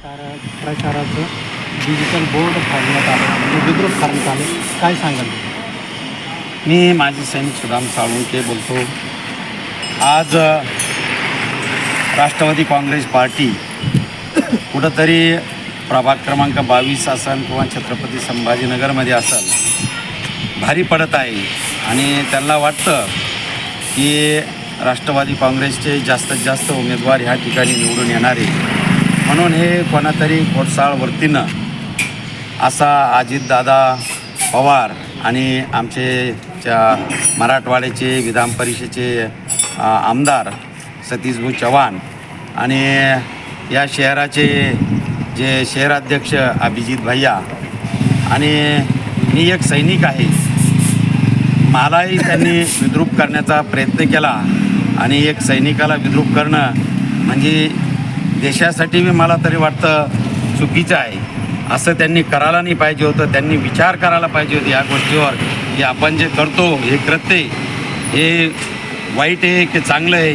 प्रचाराचं digital board फाडण्यात आलं, म्हणजे विद्रुप करण्यात आले, काय सांगाल? मी माजी सैनिक सुदाम साळुंखे बोलतो. आज राष्ट्रवादी काँग्रेस पार्टी कुठंतरी प्रभाग क्रमांक 22 असेल किंवा छत्रपती संभाजीनगरमध्ये असेल भारी पडत आहे आणि त्यांना वाटतं की राष्ट्रवादी काँग्रेसचे जास्तीत जास्त उमेदवार ह्या ठिकाणी निवडून येणारे, म्हणून हे कोणातरी खोडसाळ वृत्तीनं असा अजितदादा पवार आणि आमचे मराठवाड्याचे विधान परिषदेचे आमदार सतीशभाऊ चव्हाण आणि या शहराचे जे शहराध्यक्ष अभिजित भैया आणि मी एक सैनिक आहे, मलाही त्यांनी विद्रूप करण्याचा प्रयत्न केला आणि एक सैनिकाला विद्रूप करणं म्हणजे देशासाठी मी मला तरी वाटतं चुकीचं आहे. असं त्यांनी करायला नाही पाहिजे होतं. त्यांनी विचार करायला पाहिजे होते या गोष्टीवर की आपण जे करतो हे कृत्य हे वाईट आहे की चांगलं आहे,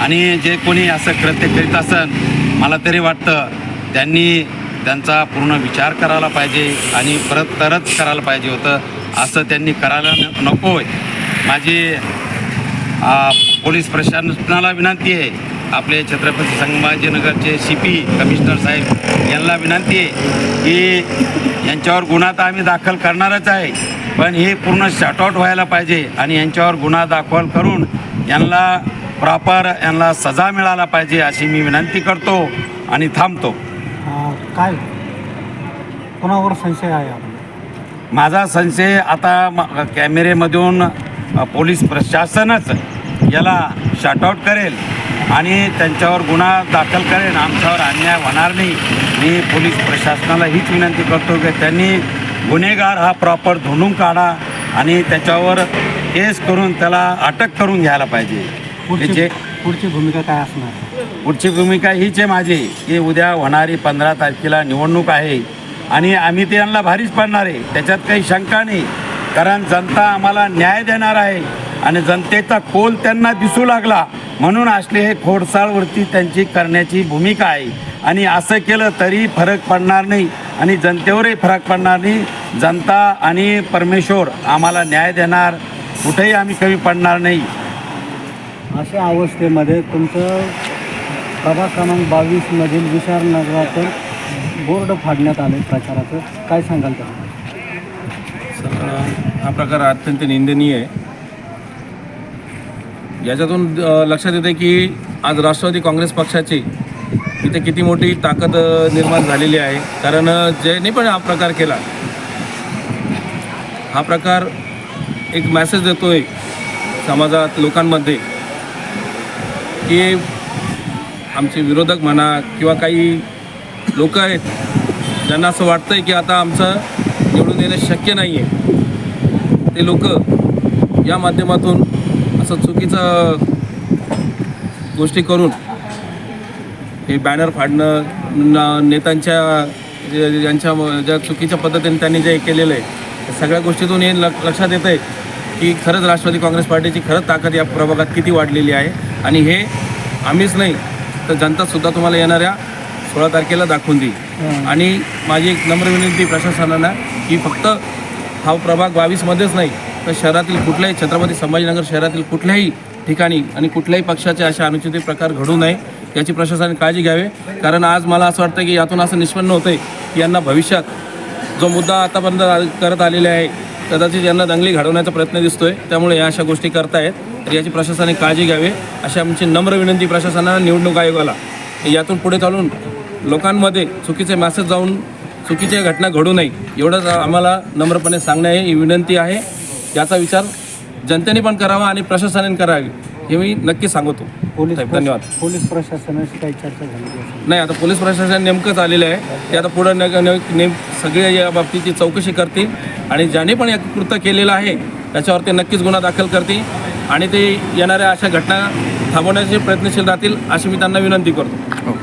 आणि जे कोणी असं कृत्य करीत असेल मला तरी वाटतं त्यांनी त्यांचा पूर्ण विचार करायला पाहिजे आणि परत तरच करायला पाहिजे होतं. असं त्यांनी करायला नको आहे. माझी पोलीस प्रशासनाला विनंती आहे, आपले छत्रपती संभाजीनगरचे CP कमिशनर साहेब यांना विनंती आहे की यांच्यावर गुन्हा तर आम्ही दाखल करणारच आहे, पण हे पूर्ण शॉर्टआउट व्हायला पाहिजे आणि यांच्यावर गुन्हा दाखल करून यांना प्रॉपर यांना सजा मिळायला पाहिजे अशी मी विनंती करतो आणि थांबतो. काय कोणावर संशय आहे? माझा संशय आता कॅमेरेमधून पोलीस प्रशासनच याला शॉर्टआउट करेल आणि त्यांच्यावर गुन्हा दाखल करेल. आमच्यावर अन्याय होणार नाही. मी पोलीस प्रशासनाला हीच विनंती करतो की त्यांनी गुन्हेगार हा प्रॉपर धुंडून काढा आणि त्याच्यावर केस करून त्याला अटक करून घ्यायला पाहिजे. पुढची भूमिका काय असणार? पुढची भूमिका हीच आहे माझी की उद्या होणारी 15 तारखेला निवडणूक आहे आणि आम्ही ते यांना भारीच पडणार आहे, त्याच्यात काही शंका नाही. कारण जनता आम्हाला न्याय देणार आहे आणि जनतेचा कोल त्यांना दिसू लागला म्हणून असले हे खोडसाळवरती त्यांची करण्याची भूमिका आहे. आणि असं केलं तरी फरक पडणार नाही आणि जनतेवरही फरक पडणार नाही. जनता आणि परमेश्वर आम्हाला न्याय देणार, कुठेही आम्ही कमी पडणार नाही. अशा अवस्थेमध्ये तुमचं प्रभाग क्रमांक 22 मधील विशारनगरातून बोर्ड फाडण्यात आले प्रचाराचं, काय सांगाल त्याला? हा प्रकार अत्यंत निंदनीय आहे. याच्यातून लक्षात येते की आज राष्ट्रवादी काँग्रेस पक्षाची इथे किती मोठी ताकद निर्माण झालेली आहे. कारण ज्यांनी पण हा प्रकार केला, हा प्रकार एक मेसेज देतोय समाजात लोकांमध्ये की आमचे विरोधक म्हणा किंवा काही लोक आहेत ज्यांना असं वाटतं आहे की आता आमचं निवडून येणं शक्य नाही आहे, ते लोक या माध्यमातून असं चुकीचं गोष्टी करून हे बॅनर फाडणं, नेत्यांच्या यांच्या ज्या चुकीच्या पद्धतीने त्यांनी जे केलेलं आहे सगळ्या गोष्टीतून हे लक्षात येतं आहे की खरंच राष्ट्रवादी काँग्रेस पार्टीची खरंच ताकद या प्रभागात किती वाढलेली आहे. आणि हे आम्हीच नाही तर जनतासुद्धा तुम्हाला येणाऱ्या 16 तारखेला दाखवून देईल. आणि माझी एक नम्र विनंती प्रशासनाला की फक्त हा प्रभाग 22मध्येच नाही तर शहरातील कुठल्याही छत्रपती संभाजीनगर शहरातील कुठल्याही ठिकाणी आणि कुठल्याही पक्षाचे अशा अनुचित प्रकार घडू नये याची प्रशासनाने काळजी घ्यावी. कारण आज मला असं वाटतं की यातून असं निष्पन्न होतं आहे की यांना भविष्यात जो मुद्दा आतापर्यंत करत आलेला आहे कदाचित यांना दंगली घडवण्याचा प्रयत्न दिसतोय. त्यामुळे या अशा गोष्टी करतायत तर याची प्रशासनाने काळजी घ्यावी अशी आमची नम्र विनंती प्रशासनाला, निवडणूक आयोगाला. यातून पुढे चालून लोकांमध्ये चुकीचे मेसेज जाऊन चुकीच्या घटना घडू नये एवढंच आम्हाला नम्रपणे सांगणे ही विनंती आहे. याचा विचार जनतेने पण करावा आणि प्रशासनाने करावी हे मी नक्की सांगतो. धन्यवाद. पोलीस प्रशासनाशी काही चर्चा झाली नाही, आता पोलीस प्रशासन नेमकंच आलेलं आहे. ते आता पुढं सगळे या बाबतीची चौकशी करतील आणि ज्याने पण या कृत्य केलेलं आहे त्याच्यावर ते नक्कीच गुन्हा दाखल करतील आणि ते येणाऱ्या अशा घटना थांबवण्याचे प्रयत्नशील राहतील अशी मी त्यांना विनंती करतो.